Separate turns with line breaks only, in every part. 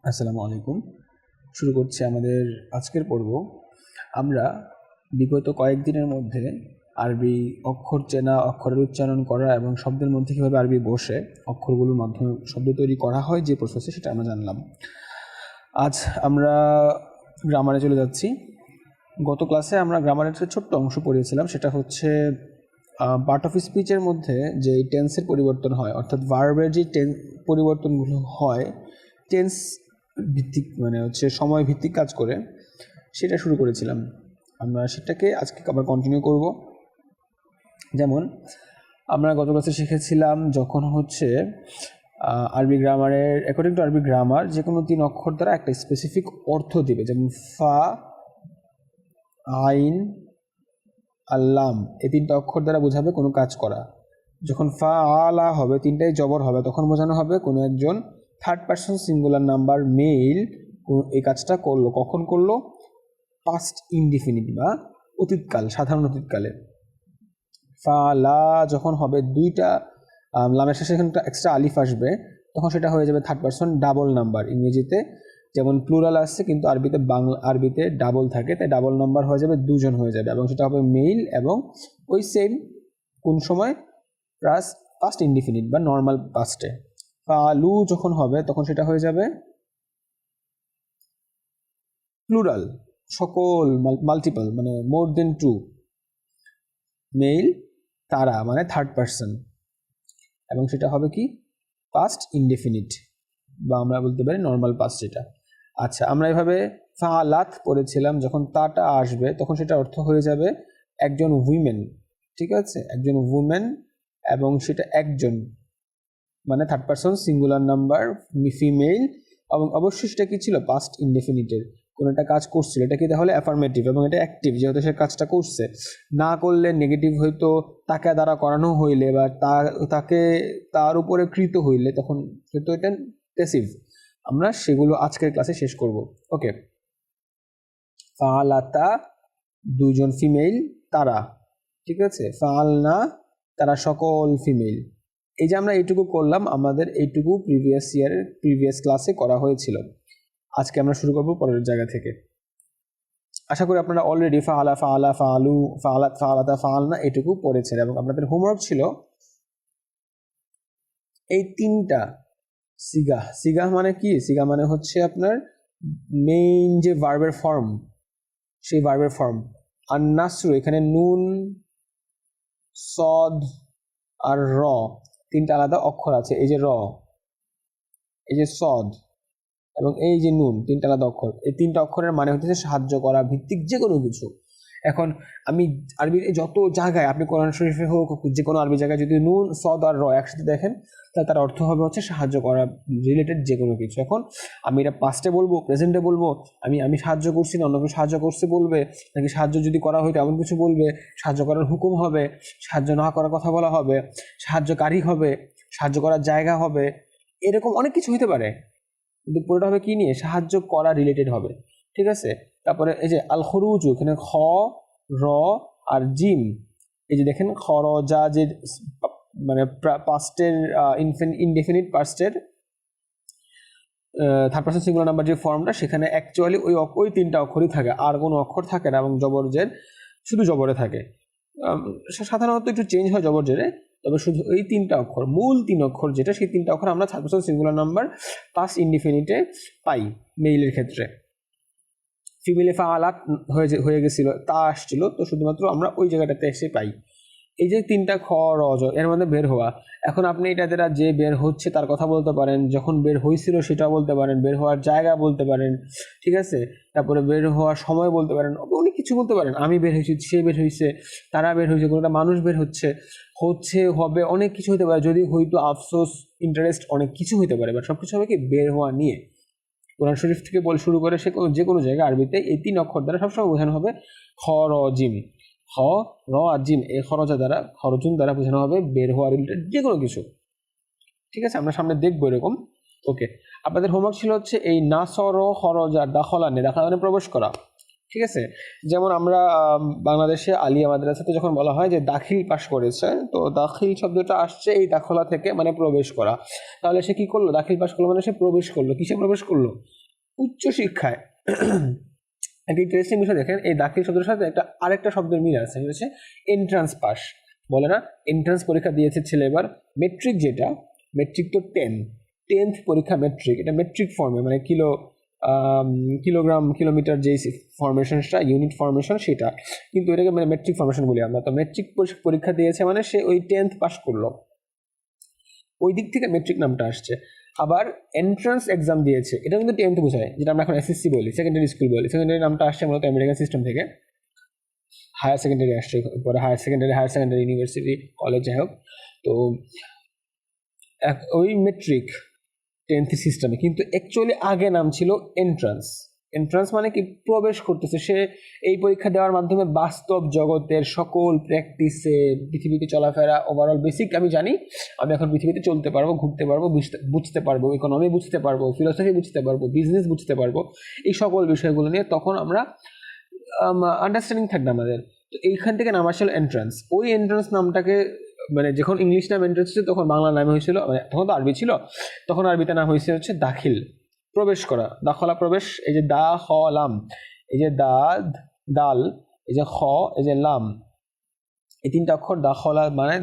আসসালামু আলাইকুম। শুরু করছি আমাদের আজকের পর্ব। আমরা বিগত কয়েকদিনের মধ্যে আরবি অক্ষর চেনা, অক্ষরের উচ্চারণ করা এবং শব্দের মধ্যে কীভাবে আরবি বসে অক্ষরগুলোর মাধ্যমে শব্দ তৈরি করা হয় যে প্রসেসে, সেটা আমরা জানলাম। আজ আমরা গ্রামারে চলে যাচ্ছি। গত ক্লাসে আমরা গ্রামারের একটা ছোট্ট অংশ পড়িয়েছিলাম, সেটা হচ্ছে পার্ট অফ স্পিচের মধ্যে যে টেন্সের পরিবর্তন হয়, অর্থাৎ ভার্বের যে পরিবর্তনগুলো হয় টেন্স ভিত্তিক, মানে হচ্ছে সময় ভিত্তিক কাজ করে, সেটা শুরু করেছিলাম। আমরা সেটাকে আজকে আবার কন্টিনিউ করব। যেমন আমরা গত ক্লাসে শিখেছিলাম, যখন হচ্ছে আরবি গ্রামারের অ্যাকর্ডিং টু আরবি গ্রামার যে কোনো 3 অক্ষর দ্বারা একটা স্পেসিফিক অর্থ দিবে, যেমন ফা, আইন, আল্লাম, এই 3টা অক্ষর দ্বারা বোঝাবে কোনো কাজ করা। যখন ফা আলা হবে, 3টাই জবর হবে, তখন বোঝানো হবে কোনো একজন third person singular number male এই কাজটা করলো। কখন করলো? পাস্ট ইনডিফিনিট বা অতীতকাল, সাধারণ অতীতকালে। ফা লা যখন হবে, 2টা লামের শেষে এখানে এক্সট্রা আলিফ আসবে, তখন সেটা হয়ে যাবে থার্ড পারসন ডাবল নাম্বার। ইংরেজিতে যেমন প্লুরাল আসছে, কিন্তু আরবিতে ডাবল থাকে, তাই ডাবল নাম্বার হয়ে যাবে, 2জন হয়ে যাবে, এবং সেটা হবে মেইল। এবং ওই সেম কোন সময়? পাস্ট ইনডিফিনিট বা নর্মাল পাস্টে। ফালু যখন হবে, তখন সেটা হয়ে যাবে প্লুরাল, সকল, মাল্টিপল, মানে মোর দেন 2। মেইল, তারা, মানে থার্ড পারসন, এবং সেটা হবে কি? পাস্ট ইনডেফিনিট, বা আমরা বলতে পারি নর্মাল পাস্ট যেটা। আচ্ছা, আমরা এভাবে ফালাত পড়েছিলাম, যখন তাটা আসবে তখন সেটা অর্থ হয়ে যাবে একজন উইমেন। ঠিক আছে, একজন উইমেন, এবং সেটা একজন, মানে third person singular number female, এবং অবশ্যই সেটা কি ছিল? পাস্ট ইনডেফিনিটের। কোনো একটা কাজ করছিল, এটা কি তাহলে অ্যাফার্মেটিভ, এবং এটা অ্যাক্টিভ, যেহেতু সে কাজটা করছে। না করলে নেগেটিভ হয়তো, তাকে দ্বারা করানো হইলে বা তাকে তার উপরে কৃত হইলে, তখন হয়তো এটা প্যাসিভ। আমরা সেগুলো আজকের ক্লাসে শেষ করব। ওকে, ফালাতা 2জন ফিমেল, তারা, ঠিক আছে। ফালনা, তারা সকল ফিমেল। এই যে আমরা এইটুকু করলাম, আমাদের এইটুকু প্রিভিয়াস ক্লাসে করা হয়েছিল। আজকে আমরা শুরু করব পরের জায়গা থেকে। আশা করি আপনারা অলরেডি ফাআলা, ফাআলা, ফাআলু, ফাআলাত, ফাআলাতা, ফাআলনা এটুকু পড়েছেন, এবং আপনাদের হোমওয়ার্ক ছিল এই 3টা সিগা মানে কি? সিগা মানে হচ্ছে আপনার মেইন যে ভার্বের ফর্ম, সেই ভার্বের ফর্ম। আর নাসরু, এখানে নুন, সদ আর র, 3টা আলাদা অক্ষর আছে। এই যে র, এই যে সদ, এবং এই যে নুন, 3টা আলাদা অক্ষর। এই 3টা অক্ষরের মানে হচ্ছে সাহায্য করা ভিত্তিক যে কোনো কিছু। এখন আমি আরবির যত জায়গায়, আপনি কোরআন শরীফে হোক, যে কোনো আরবি জায়গায় যদি নুন, সদ আর র একসাথে দেখেন, তাহলে তার অর্থ হবে হচ্ছে সাহায্য করা রিলেটেড যে কোনো কিছু। এখন আমি এটা পাস্টে বলবো, প্রেজেন্টে বলবো, আমি সাহায্য করছি না অন্য কেউ সাহায্য করছে বলবে, নাকি সাহায্য যদি করা হয় এমন কিছু বলবে, সাহায্য করার হুকুম হবে, সাহায্য না করার কথা বলা হবে, সাহায্যকারী হবে, সাহায্য করার জায়গা হবে, এরকম অনেক কিছু হতে পারে। কিন্তু পুরোটা হবে কি নিয়ে? সাহায্য করা রিলেটেড হবে। ঠিক আছে। তারপরে এই যে আল খরুজু, এখানে খ, র আর জিম, এই যে দেখেন খরজা, যে মানে পাস্টের ইনডেফিনিট পাস্টের থার্ড পারসন সিঙ্গুলার নাম্বার যে ফর্মটা, সেখানে অ্যাকচুয়ালি ওই 3টা অক্ষরই থাকে, আর কোনো অক্ষর থাকে না, এবং জবরজের শুধু জবরে থাকে। সাধারণত একটু চেঞ্জ হয় জবরজেরে, তবে শুধু এই 3টা অক্ষর, মূল 3 অক্ষর যেটা, সেই 3টা অক্ষর আমরা third person singular number past ইনডিফিনিটে পাই মেইলের ক্ষেত্রে। ফিমেলে ফাআলাত হয়ে গেছিল, তা আসছিল, তো শুধুমাত্র আমরা ওই জায়গাটাতে এসে পাই। এই যে 3টা খ, র, জ, এর মধ্যে বের হওয়া। এখন আপনি এটা দ্বারা যে বের হচ্ছে তার কথা বলতে পারেন, যখন বের হয়েছিল সেটাও বলতে পারেন, বের হওয়ার জায়গা বলতে পারেন, ঠিক আছে। তারপরে বের হওয়ার সময় বলতে পারেন, অনেক কিছু বলতে পারেন। আমি বের হয়েছি, সে বের হয়েছে, তারা বের হয়েছে, কোনোটা মানুষ বের হচ্ছে, হবে, অনেক কিছু হতে পারে। যদি হয়তো আফসোস, ইন্টারেস্ট, অনেক কিছু হতে পারে, বাট সব কিছু হবে কি? বের হওয়া নিয়ে। কোরআন শরীফ থেকে শুরু করে যে কোনো জায়গায় আরবিতে এই 3 অক্ষর দ্বারা সবসময় বোঝানো হবে খ, র, জিম। খ, র আর জিম, এই খরজা দ্বারা, খরচুন দ্বারা বোঝানো হবে বের হওয়া রিলেটেড যে কোনো কিছু। ঠিক আছে, আমরা সামনে দেখবো এরকম। ওকে, আপনাদের হোমওয়ার্ক ছিল হচ্ছে এই নাসর, খরজা, দাখলানে, দাখলানে প্রবেশ করা, ঠিক আছে। যেমন আমরা বাংলাদেশে আলিয়া মাদ্রাসাতে যখন বলা হয় যে দাখিল পাশ করেছে, তো দাখিল শব্দটা আসছে এই দাখলা থেকে, মানে প্রবেশ করা। তাহলে সে কি করলো? দাখিল পাশ করলো মানে সে প্রবেশ করলো। কিসে প্রবেশ করলো? উচ্চ শিক্ষায়। একটা ইন্টারেস্টিং বিষয় দেখেন, এই দাখিল শব্দের সাথে আরেকটা শব্দের মিল আছে, সেটা হচ্ছে এন্ট্রান্স পাস। বলে না এন্ট্রান্স পরীক্ষা দিয়েছে ছেলে এবার, মেট্রিক যেটা, মেট্রিক তো 10th পরীক্ষা মেট্রিক, এটা মেট্রিক ফর্মে, মানে কিলোগ্রাম কিলোমিটার যে ফরমেশনটা, ইউনিট ফরমেশন সেটা, কিন্তু এটাকে মানে মেট্রিক ফরমেশন বলি আমরা। তো মেট্রিক পরীক্ষা দিয়েছে মানে সে ওই 10th পাস করলো, ওই দিক থেকে মেট্রিক নামটা আসছে। আবার এন্ট্রান্স এক্সাম দিয়েছে, এটা কিন্তু 10th বোঝায়, যেটা আমরা এখন এসএসসি বলি, সেকেন্ডারি স্কুল বলি। সেকেন্ডারি নামটা আসছে মূলত আমেরিকান সিস্টেম থেকে, হায়ার সেকেন্ডারি আসছে পরে, হায়ার সেকেন্ডারি ইউনিভার্সিটি কলেজ, যাই হোক। তো ওই মেট্রিক 10th সিস্টেমে, কিন্তু অ্যাকচুয়ালি আগে নাম ছিল এন্ট্রান্স। এন্ট্রান্স মানে কি? প্রবেশ করতেছে সে এই পরীক্ষা দেওয়ার মাধ্যমে বাস্তব জগতের সকল প্র্যাকটিসে, পৃথিবীতে চলাফেরা, ওভারঅল বেসিক আমি জানি, আমি এখন পৃথিবীতে চলতে পারবো, ঘুরতে পারবো, বুঝতে পারবো, ইকোনমি বুঝতে পারবো, ফিলোসফি বুঝতে পারবো, বিজনেস বুঝতে পারবো, এই সকল বিষয়গুলো নিয়ে তখন আমরা আন্ডারস্ট্যান্ডিং থাকবে আমাদের। তো এইখান থেকে নাম আসলে এন্ট্রান্স। ওই এন্ট্রান্স নামটাকে মানে যখন ইংলিশ নাম এন্ট্রান্স ছিল তখন বাংলা নাম হয়েছিল, মানে তখন তো আরবি ছিল, তখন আরবিতে নাম হয়েছে হচ্ছে দাখিল, প্রবেশ করা, দাখলা প্রবেশ। এই যে দা খ লাম, এই যে দাদ দাল, এই যে খ, এই যে লাম, এই তিনটা অক্ষর দাখলা মানে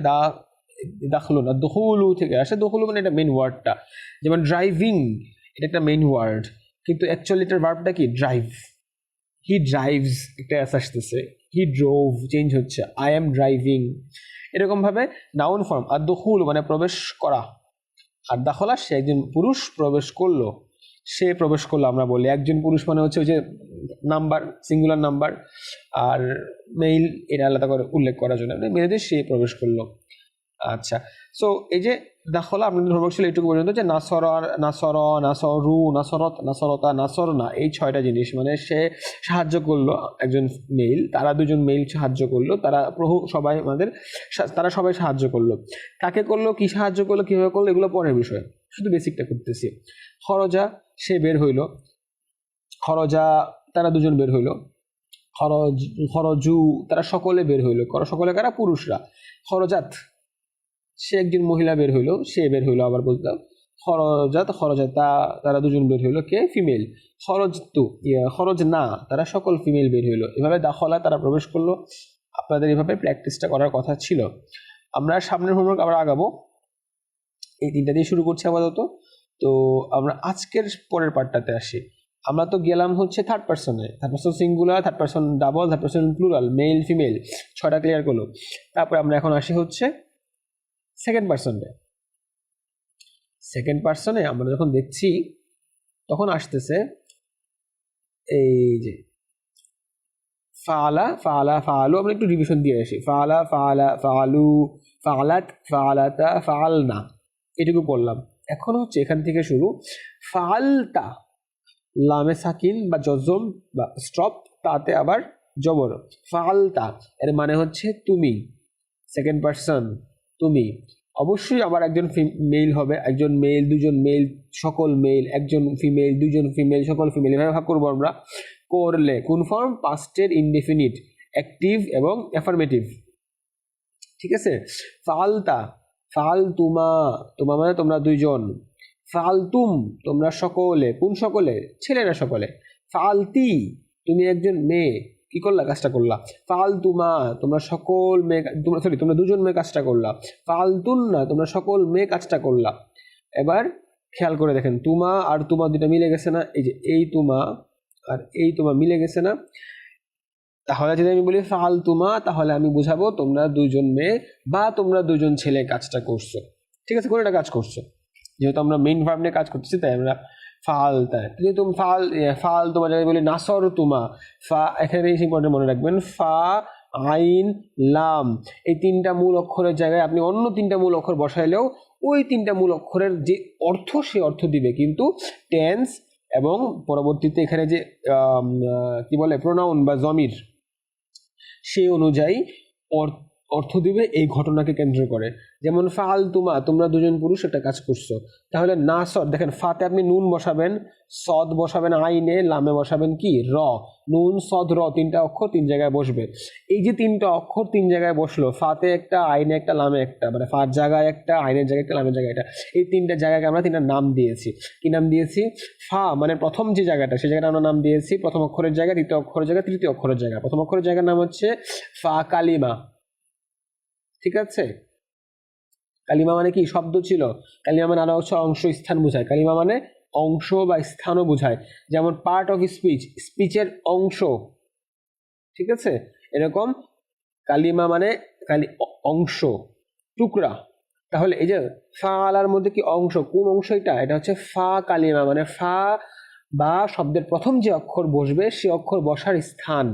দাখলু না দখুলু থেকে আসে। দখুলু মানে এটা মেইন ওয়ার্ডটা, যেমন ড্রাইভিং, এটা একটা মেইন ওয়ার্ড, কিন্তু অ্যাকচুয়ালি এটার ভার্বটা কি? ড্রাইভ। হি ড্রাইভস একটা এস আসতেছে, হি ড্রোভ চেঞ্জ হচ্ছে, আই এম ড্রাইভিং। এরকমভাবে নাউন ফর্ম। আর দখুল মানে প্রবেশ করা, আর দাখলা সে একজন পুরুষ প্রবেশ করলো, সে প্রবেশ করলো আমরা বলি। একজন পুরুষ মানে হচ্ছে ওই যে নাম্বার, সিঙ্গুলার নাম্বার, আর মেইল এটা আলাদা করে উল্লেখ করার জন্য মেয়েদের সে প্রবেশ করলো। আচ্ছা, সো এই যে দাখলা আপনাদের হোমওয়ার্ক ছিল এইটুকু পর্যন্ত, যে নাসর, নাসরু, নাসরত, নাসরতা, নাসরনা, এই 6টা জিনিস, মানে সে সাহায্য করলো, একজন মেইল, তারা দুজন মেইল সাহায্য করলো, তারা তারা সবাই সাহায্য করলো। কাকে করলো, কি সাহায্য করলো, কীভাবে করলো, এগুলো পরের বিষয়, শুধু বেসিকটা করতেছি। খরজা, সে বের হইলো, খরজা তারা দুজন বের হইলো, খরজু তারা সকলে বের হইলো, সকলে কারা? পুরুষরা। খরজাত, সে একজন মহিলা বের হইলো, সে বের হইলো, আবার বলতাম খরজাত তারা দুজন বের হইলো, কে? ফিমেল। খরজ না, তারা সকল ফিমেল বের হইলো। এভাবে দাখলা তারা প্রবেশ করলো। আপনাদের এভাবে প্র্যাকটিসটা করার কথা ছিল। আমরা সামনের হোমওয়ার্ক আবার আগাবো, এই 3টা দিয়ে শুরু করছি আপাতত। তো আমরা আজকের পরের পার্টটাতে আসি। আমরা তো গেলাম হচ্ছে থার্ড পার্সনে, third person singular, third person double, third person plural, male female, 6টা ক্লিয়ার করলো। তারপরে আমরা এখন আসি হচ্ছে সেকেন্ড পার্সনে। সেকেন্ড পার্সনে আমরা যখন দেখছি তখন আসতেছে এই যে ফালা, ফালু। আমরা একটু রিভিশন দিয়ে আসি। ফালা, ফালু, ফালাত, ফালাতা, ফালনা, এটুকু পড়লাম। এখন হচ্ছে এখান থেকে শুরু। ফালতা, লামে সাকিন বা জজম বা স্টপ, তাতে আবার জবর। ফালতা এর মানে হচ্ছে তুমি, সেকেন্ড পার্সন তুমি। অবশ্যই আবার একজন মেল হবে, একজন মেল, দুজন মেল, সকল মেল, একজন ফিমেল, দুজন ফিমেল, সকল ফিমেল, এভাবে ভাগ করবো আমরা। করলে কোন ফর্ম? পাস্টের ইনডেফিনিট, অ্যাক্টিভ এবং অ্যাফার্মেটিভ, ঠিক আছে। ফালতা, ফালতুমা, তোমা মানে তোমরা দুইজন। ফালতুম, তোমরা সকলে, কোন সকলে? ছেলেরা সকলে। ফালতি, তুমি একজন মেয়ে, কি করলা? কাজটা করলা। ফালতুমা, তোমরা সকল মেয়ে, তোমরা দুজন মেয়ে কাজটা করলা। ফালতুন না, তোমরা সকল মেয়ে কাজটা করলা। এবার খেয়াল করে দেখেন, তুমা আর তুমা দুটা মিলে গেছে না? এই যে এই তুমা আর এই তুমা মিলে গেছে না? তাহলে যদি আমি বলি ফালতুমা, তাহলে আমি বুঝাবো তোমরা দুজন মেয়ে বা তোমরা দুজন ছেলে কাজটা করছো, ঠিক আছে, কোনোটা কাজ করছো। যেহেতু আমরা মেইন ভার্ব নিয়ে কাজ করতেছি, তাই আমরা ফালতা। যেহেতু ফাল তোমার যদি বলি নাসর তুমা, ফা, এখানে ইম্পর্টেন্ট মনে রাখবেন, ফা, আইন, লাম, এই 3টা মূল অক্ষরের জায়গায় আপনি অন্য 3টা মূল অক্ষর বসাইলেও ওই 3টা মূল অক্ষরের যে অর্থ, সে অর্থ দিবে, কিন্তু টেন্স এবং পরবর্তীতে এখানে যে কি বলে প্রোনাউন বা জমির, সেই অনুযায়ী অর্থ দিবে এই ঘটনাকে কেন্দ্র করে। যেমন ফাল তুমা, তোমরা দুজন পুরুষ একটা কাজ করছো। তাহলে না সদ, দেখেন ফাতে আপনি নুন বসাবেন, সদ বসাবেন আইনে, লামে বসাবেন কি র। নুন সদ র, তিনটা অক্ষর তিন জায়গায় বসবে। এই যে তিনটা অক্ষর তিন জায়গায় বসলো, ফাতে একটা, আইনে একটা, লামে একটা, মানে ফার জায়গায় একটা, আইনের জায়গায় একটা, লামের জায়গায় একটা, এই তিনটা জায়গাকে আমরা তিনটা নাম দিয়েছি। কি নাম দিয়েছি? ফা মানে প্রথম যে জায়গাটা, সেই জায়গাটা আমরা নাম দিয়েছি প্রথম অক্ষরের জায়গা, দ্বিতীয় অক্ষরের জায়গা, তৃতীয় অক্ষরের জায়গা। প্রথম অক্ষরের জায়গার নাম হচ্ছে ফা কালিমা, ঠিক আছে? কালিমা মানে কি? শব্দ ছিল। কালিমা মানে আরো হচ্ছে অংশ, স্থান বোঝায়। কালিমা মানে অংশ বা স্থানও বোঝায়। যেমন পার্ট অফ স্পিচ, স্পিচের অংশ, ঠিক আছে? এরকম কালিমা মানে অংশ, টুকরা। তাহলে এই যে ফা আলার মধ্যে কি অংশ, কোন অংশ এটা? এটা হচ্ছে ফা কালিমা, মানে ফা বা শব্দের প্রথম যে অক্ষর বসবে সে অক্ষর বসার স্থান।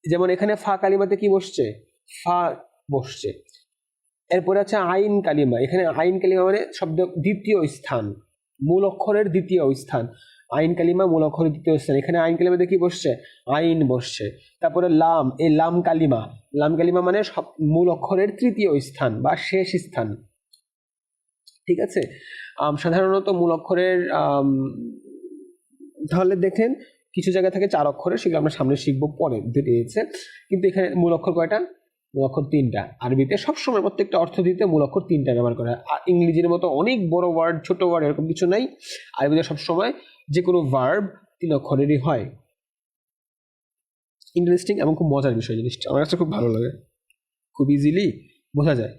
যেমন এখানে ফা কালিমাতে কি বসছে? ফা বসছে। এরপরে আছে আইন কালিমা। এখানে আইন কালিমা মানে শব্দ দ্বিতীয় স্থান, মূল অক্ষরের দ্বিতীয় স্থান। আইন কালিমা মূল অক্ষরের দ্বিতীয় স্থান, এখানে আইন কালিমাতে কি বসছে? আইন বসছে। তারপরে লাম, এই লাম কালিমা, লাম কালিমা মানে মূল অক্ষরের তৃতীয় স্থান বা শেষ স্থান, ঠিক আছে? সাধারণত মূল অক্ষরের তাহলে দেখেন কিছু জায়গা থেকে চার অক্ষরের, সেগুলো আমরা সামনে শিখবো, পরে দিয়েছে। কিন্তু এখানে মূল অক্ষর কয়টা? মূল অক্ষর তিনটা। আরবিতে সবসময় প্রত্যেকটা অর্থ দিতে মূল অক্ষর তিনটা ব্যবহার করা হয়। আর ইংরেজির মতো অনেক বড় ওয়ার্ড, ছোট ওয়ার্ড এরকম কিছু নাই। আরবিতে সবসময় যে কোনো ভার্ব তিন অক্ষরেরই হয়। ইন্টারেস্টিং এবং খুব মজার বিষয় জিনিসটা, আমার কাছে খুব ভালো লাগে, খুব ইজিলি বোঝা যায়।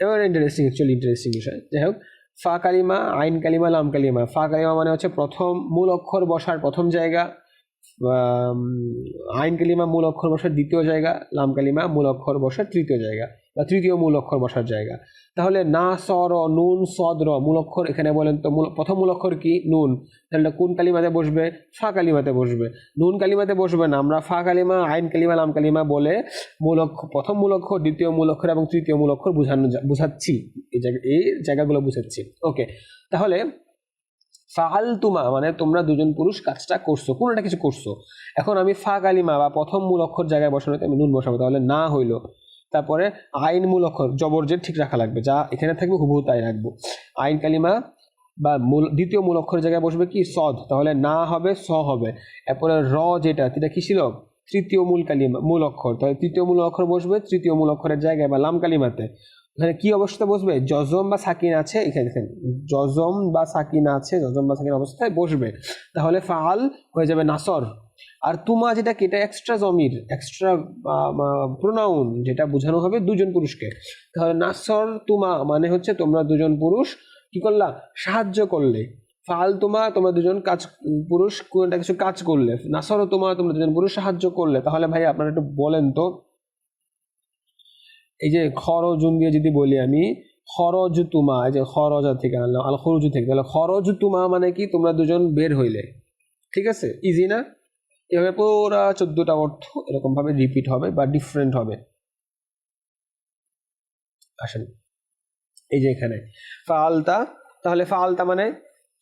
এবার ইন্টারেস্টিং বিষয়। যাই হোক, ফা কালিমা, আইন কালিমা, লাম কালিমা। ফা কালিমা মানে হচ্ছে প্রথম মূল অক্ষর বসার প্রথম জায়গা, আইন কালিমা মূল অক্ষর বসার দ্বিতীয় জায়গা, লাম কালিমা মূল অক্ষর বসার তৃতীয় জায়গা বা তৃতীয় মূল অক্ষর বসার জায়গা। তাহলে না স র, নুন সদ র, মূল অক্ষর এখানে বলেন তো প্রথম মূল অক্ষর কি? নুন। তাহলে কোন কালিমাতে বসবে? ফা কালিমাতে বসবে। নুন কালিমাতে বসবে না, আমরা ফা কালিমা, আইন কালিমা, লাম কালিমা বলে মূল অক্ষর, প্রথম মূল অক্ষর, দ্বিতীয় মূল অক্ষর এবং তৃতীয় মূল অক্ষর বুঝাচ্ছি, এই জায়গাগুলো বুঝাচ্ছি। ওকে, তাহলে ফাল তুমা মানে তোমরা দুজন পুরুষ কাজটা করছো, কোনো একটা কিছু করছো। এখন আমি ফা কালিমা বা প্রথম মূল অক্ষর জায়গায় বসানোতে আমি নুন বসাবো, তাহলে না হইলো। তারপরে আইন মূল অক্ষর জবরজের ঠিক রাখা লাগবে, যা এখানে থাকবে হুবহু তাই রাখবো। আইন কালিমা বা দ্বিতীয় মূল অক্ষর জায়গায় বসবে কি? সদ, তাহলে না হবে স হবে। এরপরে র যেটা কি ছিল? তৃতীয় মূল কালিমা, মূল অক্ষর, তাহলে তৃতীয় মূল অক্ষর বসবে তৃতীয় মূল অক্ষরের জায়গায় বা লাম কালিমাতে। এখানে কি অবস্থায় বসবে? জজম বা সাকিন আছে, এখানে দেখেন জজম বা সাকিন আছে, জজম বা সাকিন অবস্থায় বসবে। তাহলে ফাল হয়ে যাবে নাসর। আর তুমা যেটা কি? এটা এক্সট্রা জমির, এক্সট্রা প্রোনাউন, যেটা বোঝানো হবে দুজন পুরুষকে। তাহলে নাসর তুমা মানে হচ্ছে তোমরা দুজন পুরুষ কি করলা? সাহায্য করলে। ফাল তোমা, তোমরা দুজন পুরুষ কোনটা কিছু কাজ করলে। নাসর তোমা, তোমরা দুজন পুরুষ সাহায্য করলে। তাহলে ভাই আপনারা একটু বলেন তো, এই যে খরজুন দিয়ে যদি বলি আমি, খরজ তুমা, এই যে খরজা থেকে আনলাম, আল খরজু থেকে, তাহলে খরজ তুমা মানে কি? তোমরা দুজন বের হইলে, ঠিক আছে? ইজি না? এভাবে পুরো 14টা অর্থ এরকম ভাবে রিপিট হবে বা ডিফারেন্ট হবে। আসেন, এই যে এখানে ফালতা, তাহলে ফালতা মানে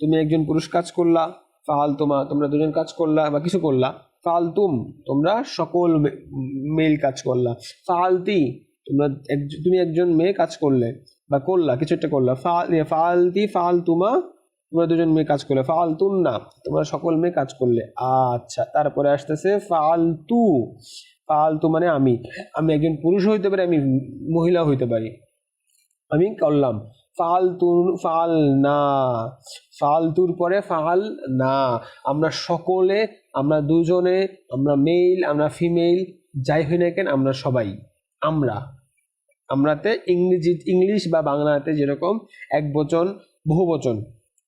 তুমি একজন পুরুষ কাজ করলা। ফাল তোমা, তোমরা দুজন কাজ করলা বা কিছু করলা। ফালতুম, তোমরা সকল মেল কাজ করলা। ফালতি, তুমি একজন মেয়ে কাজ করলে বা করলা, কিছু একটা করলা। ফালতি, ফালতুমা, তোমরা দুজন মেয়ে কাজ করলে। ফালতুন না, তোমরা সকল মেয়ে কাজ করলে। আচ্ছা, তারপরে আসতেছে ফালতু। ফালতু মানে আমি একজন পুরুষ হইতে পারি, আমি মহিলা হইতে পারি, আমি করলাম। ফালতুর, ফাল না, ফালতুর পরে ফাল না। আমরা সকলে, আমরা দুজনে, আমরা মেল, আমরা ফিমেল, যাই হই না কেন, আমরা সবাই। আমরাতে ইংলিশ বা বাংলাতে যেরকম এক বচন, বহু বচন,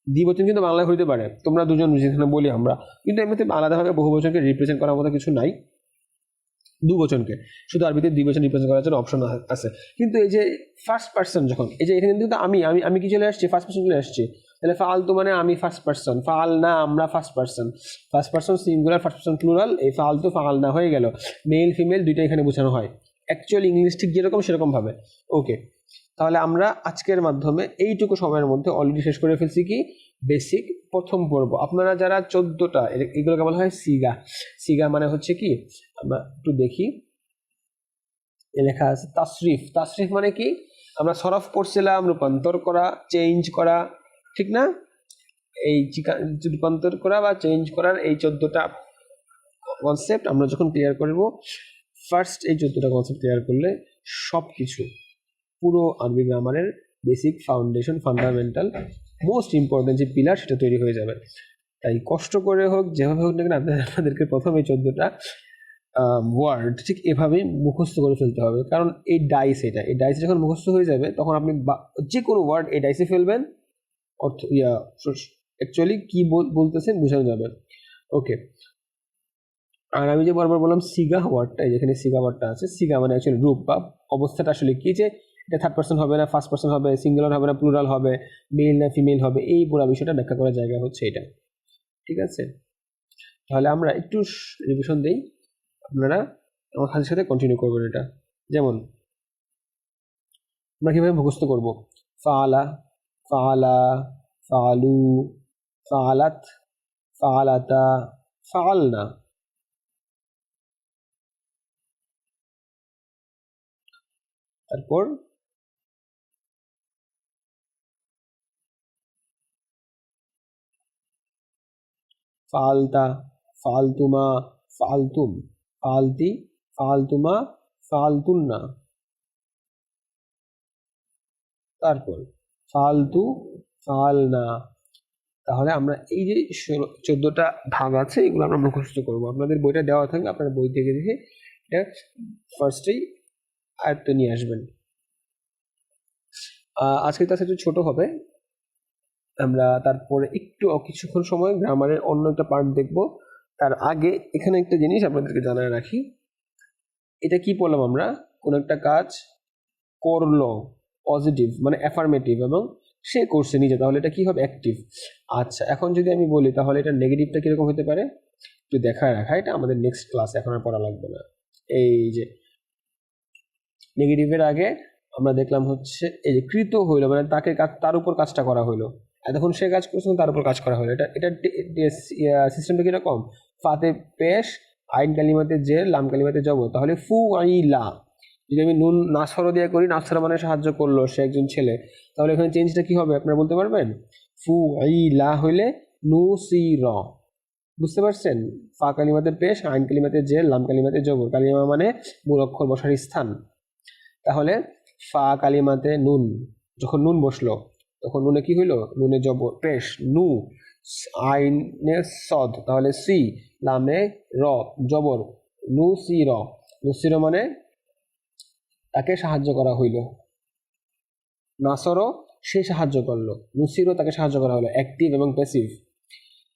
দ্বিবচন কিন্তু বাংলায় হইতে পারে, তোমরা দুজন যেখানে বলি আমরা, কিন্তু এমনিতে আলাদাভাবে বহু বচনকে রিপ্রেজেন্ট করার মতো কিছু নাই। দুবচনকে শুধু আরবিতে দ্বিবচন রিপ্রেজেন্ট করার জন্য অপশন আছে। কিন্তু এই যে ফার্স্ট পার্সন, যখন এই যে এখানে কিন্তু আমি কি চলে আসছি? ফার্স্ট পার্সন চলে আসছি। তাহলে ফালতু মানে আমি ফার্স্ট পার্সন, ফাল না আমরা first person singular, first person plural, এই ফালতু ফাল না হয়ে গেল। মেল ফিমেল দুইটা এখানে বোঝানো হয়, অ্যাকচুয়ালি ইংলিশ ঠিক যেরকম সেরকম ভাবে। ওকে, তাহলে আমরা আজকের মাধ্যমে এইটুকু সময়ের মধ্যে অলরেডি শেষ করে ফেলছি কি? বেসিক প্রথম পর্ব। আপনারা যারা 14টা, এগুলোকে বলা হয় সিগা। সিগা মানে হচ্ছে কি? আমরা একটু দেখি, লেখা আছে তাসরিফ। তাসরিফ মানে কি? আমরা সরফ পড়ছিলাম, রূপান্তর করা, চেঞ্জ করা, ঠিক না? এই রূপান্তর করা বা চেঞ্জ করার এই 14টা কনসেপ্ট আমরা যখন ক্লিয়ার করব, ফার্স্ট এই 14টা কনসেপ্ট ক্লিয়ার করলে সব কিছু পুরো আরবি গ্রামারের basic foundation, fundamental, most important যে পিলার সেটা তৈরি হয়ে যাবে। তাই কষ্ট করে হোক, যেভাবে হোক না কেন আপনাদেরকে প্রথম এই 14টা ওয়ার্ড ঠিক এভাবেই মুখস্থ করে ফেলতে হবে। কারণ এই ডাইস, এই ডাইস যখন মুখস্থ হয়ে যাবে তখন আপনি যে কোনো ওয়ার্ড এই ডাইসে ফেলবেন, অর্থ অ্যাকচুয়ালি কি বলতেছেন বোঝানো যাবে। ওকে, আর আমি যে বারবার বললাম সিগা ওয়ার্ডটা, যেখানে সিগা ওয়ার্ডটা আছে, সিগা মানে অ্যাকচুয়ালি রূপ বা অবস্থাটা আসলে কি, যে এটা থার্ড পার্সন হবে না ফার্স্ট পার্সন হবে, সিঙ্গুলার হবে না প্লুরাল হবে, মেল না ফিমেল হবে, এই পুরো বিষয়টা ব্যাখ্যা করার জায়গা হচ্ছে এটা। ঠিক আছে, তাহলে আমরা একটু রিভিশন দিই, আপনারা আমার কাজের সাথে কন্টিনিউ করবেন এটা। যেমন আমরা কীভাবে মুখস্থ করব? ফাআলা, ফাআলা, ফাআলু, ফাআলাত, ফাআলাতা, ফাআলনা। তারপর ফাআলতা, ফাআলতুমা, ফাআলতুম, ফাআলতি, ফাআলতুমা, ফাআলতুন্না। তারপর ফালতু, ফালনা। তাহলে আমরা এই যে 14টা ভাগ আছে এগুলো আমরা মুখস্থ করবো। আপনাদের বইটা দেওয়া থাকবে, আপনারা বই থেকে দেখে এটা ফার্স্টেই আয়ত্তে নিয়ে আসবেন। আজকে ক্লাস একটু ছোট হবে, আমরা তারপরে একটু কিছুক্ষণ সময় গ্রামারের অন্য একটা পার্ট দেখব। তার আগে এখানে একটা জিনিস আপনাদেরকে জানায় রাখি, এটা কি বললাম আমরা, কোন একটা কাজ করলো, পজিটিভ মানে অ্যাফার্মেটিভ, এবং সে করছে নিজে, তাহলে এটা কি হবে? অ্যাক্টিভ। আচ্ছা, এখন যদি আমি বলি তাহলে এটা নেগেটিভটা কিরকম হতে পারে একটু দেখায় রাখা, এটা আমাদের নেক্সট ক্লাসে, এখন আর পড়া লাগবে না। এই যে নেগেটিভের আগে আমরা দেখলাম হচ্ছে এই যে কৃত হইলো, মানে তাকে তার উপর কাজটা করা হইলো, এতক্ষণ সে কাজ করছে তার উপর কাজ করা হলো। এটা সিস্টেমটা কিরকম? ফাতে পেশ, আইন কালিমাতে জের, লাম কালিমাতে জব, তাহলে ফু আইলা। যদি আমি নুন নাসর দিয়ে করি, নাসর মানে সাহায্য করলো, সে একজন ছেলে, তাহলে এখানে চেঞ্জটা কি হবে আপনারা বলতে পারবেন? ফু আইলা হইলে নু সি র। বুঝতে পারছেন? ফা কালিমাতে পেশ, আইন কালিমাতে জের, লাম কালিমাতে জবর, কালিমা মানে মূল অক্ষর বসার স্থান। তাহলে ফা কালিমাতে নুন, যখন নুন বসলো তখন নুনে কি হইলো? নুনে জবর পেশ নু, আইনে সদ, তাহলে সি, লামে র জবর নু সি র। নুসির মানে তাকে সাহায্য করা হইল, নাসরও সে সাহায্য করলো, নুসিরও তাকে সাহায্য করা হলো, অ্যাক্টিভ এবং প্যাসিভ।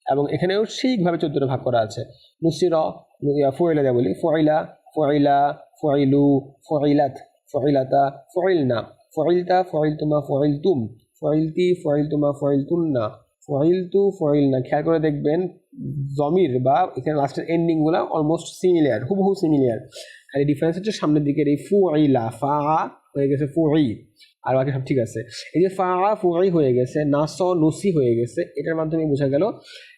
এবং এখানেও সেইভাবে 14টা ভাগ করা আছে। নুসির ফুইলা দেয়া বলি, ফুইলা, ফুইলা, ফুইলু, ফুইলাত, ফুইলাতা, ফুইলনা, ফুইলতা, ফুইলতুমা, ফুইলতুম, ফুইলতি, ফুইলতুমা, ফুইলতুন্না, ফুইলতু, ফুইলনা। খেয়াল করে দেখবেন জমির বা এখানে লাস্টের এন্ডিংগুলো অলমোস্ট সিমিলিয়ার, হুবহু সিমিলিয়ার, খালি ডিফারেন্স হচ্ছে সামনের দিকের এই ফুইলা, ফা হয়ে গেছে ফুই, আর বাকি সব ঠিক আছে। এই যে ফা ফুই হয়ে গেছে, নাস নুসি হয়ে গেছে, এটার মাধ্যমে বোঝা গেল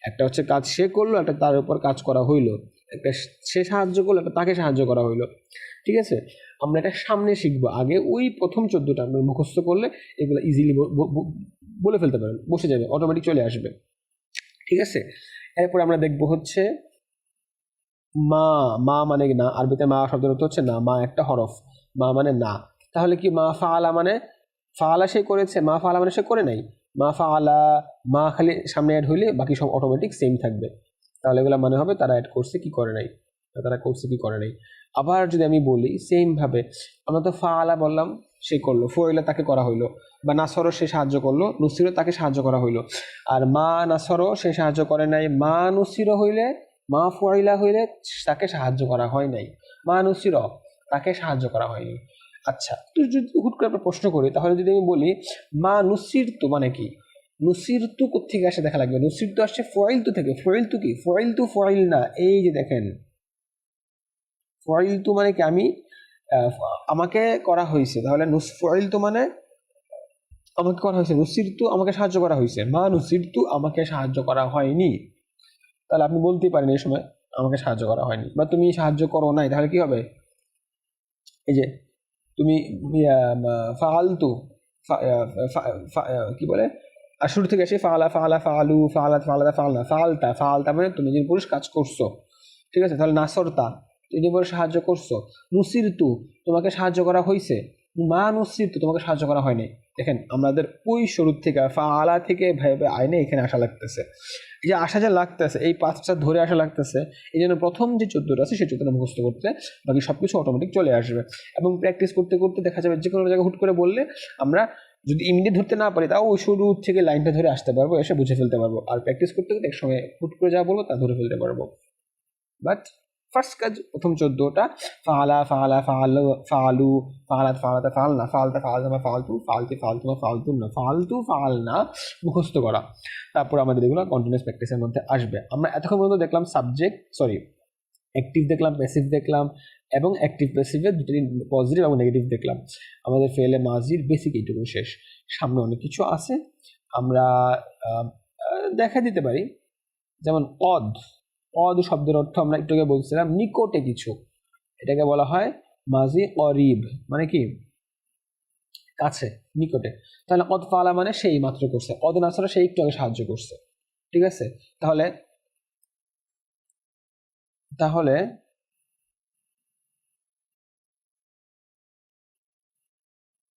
একটা হচ্ছে কাজ সে করলো, একটা তার উপর কাজ করা হইলো, একটা সে সাহায্য করলো, একটা তাকে সাহায্য করা হইলো। ঠিক আছে, আমরা এটা সামনে শিখবো, আগে ওই প্রথম 14টা আমরা মুখস্থ করলে এগুলো ইজিলি বলে ফেলতে পারেন, বসে যাবে, অটোমেটিক চলে আসবে। ঠিক আছে, এরপর আমরা দেখবো হচ্ছে মা। মা মানে না, আরবিতে মা শব্দের অর্থ হচ্ছে না, মা একটা হরফ, মা মানে না। তাহলে কি মা ফাআলা মানে ফাআলা সে করেছে, মা ফাআলা মানে সে করে নাই, মা ফাআলা, মা খালি সামনে অ্যাড হইলে বাকি সব অটোমেটিক সেম থাকবে। তাহলে এগুলো মানে হবে তারা অ্যাড করছে কি করে নাই, তারা করছে কি করে নাই। আবার যদি আমি বলি সেম ভাবে, আমরা তো ফাআলা বললাম সে করলো, ফুইলা তাকে করা হইলো, বা নাসরও সে সাহায্য করলো, নুসিরও তাকে সাহায্য করা হইলো। আর মা নাসরও সে সাহায্য করে নাই, মা নুসিরও হইলে, মা ফুইলা হইলে তাকে সাহায্য করা হয় নাই, মা নুসিরও তাকে সাহায্য করা হয়নি। আচ্ছা, তো যদি হুট করে আমরা প্রশ্ন করি, তাহলে যদি আমি বলি মা নুসির তু মানে কি, নুসির তু কোথেকে আসে দেখা লাগবে, নুসির তু আসছে ফয়েল তু থেকে। ফয়েল তু কি? ফয়েল তু ফয়েল না, এই যে দেখেন ফয়েল তু মানে কি, আমি আমাকে করা হয়েছে, তাহলে ফয়েল তু মানে আমাকে করা হয়েছে, নুসির তু আমাকে সাহায্য করা হয়েছে, মা নুসির তু আমাকে সাহায্য করা হয়নি। তাহলে আপনি বলতেই পারেন এই সময় আমাকে সাহায্য করা হয়নি, বা তুমি সাহায্য করো নাই, তাহলে কি হবে? এই যে তুমি ফালতু কি বলে, আর শুরু থেকে আসি ফালা ফালা ফালু ফালাত ফালাদা ফালনা ফালতা ফালতা মানে তুমি যে পুরুষ কাজ করছো, ঠিক আছে। তাহলে নাসরতা তুমি যে পুরুষ সাহায্য করছো, নুসিরতু তোমাকে সাহায্য করা হয়েছে, মা নুসিরতু তোমাকে সাহায্য করা হয়নি। দেখেন আমাদের ওই শুরুর থেকে ফালা থেকে ভেবে আইনে এখানে আসা লাগতেছে, এই যে আসা যা লাগতেছে এই পাঁচটা ধরে আসা লাগতেছে, এই জন্য প্রথম যে 14টা আছে সেই 14টা মুখস্থ করতে বাকি সবকিছু অটোমেটিক চলে আসবে। এবং প্র্যাকটিস করতে করতে দেখা যাবে যে কোনো জায়গায় হুট করে বললে আমরা যদি ইমিডিয়েট ধরতে না পারি তাও ওই শুরু থেকে লাইনটা ধরে আসতে পারবো, এসে বুঝে ফেলতে পারবো। আর প্র্যাকটিস করতে করতে এক সময় হুট করে যা বলবো তা ধরে ফেলতে পারবো। বাট ফার্স্ট কাজ প্রথম 14টা ফালা ফালা ফালু ফালু ফালাত ফালাতা ফালনা ফালতা ফালতামা ফালতু ফালতে ফালতুমা ফালতু না ফালতু ফালনা মুখস্থ করা। তারপর আমাদের এগুলো কন্টিনিউয়াস প্র্যাকটিসের মধ্যে আসবে। আমরা এতক্ষণ পর্যন্ত দেখলাম সাবজেক্ট অ্যাক্টিভ দেখলাম, প্যাসিভ দেখলাম, এবং অ্যাক্টিভ প্যাসিভের দুটি পজিটিভ এবং নেগেটিভ দেখলাম। আমাদের ফেলে মাজির বেসিক এইটুকু শেষ। সামনে অনেক কিছু আছে আমরা দেখা দিতে পারি, যেমন অদ শব্দের অর্থ আমরা একটু আগে বলছিলাম নিকটে কিছু, এটাকে বলা হয় মাজি করিব, মানে কি কাছে নিকটে। তাহলে অদ ফালা মানে সেই মাত্র করছে, অদ নাসরা সেই একটু আগে সাহায্য করছে, ঠিক আছে। তাহলে তাহলে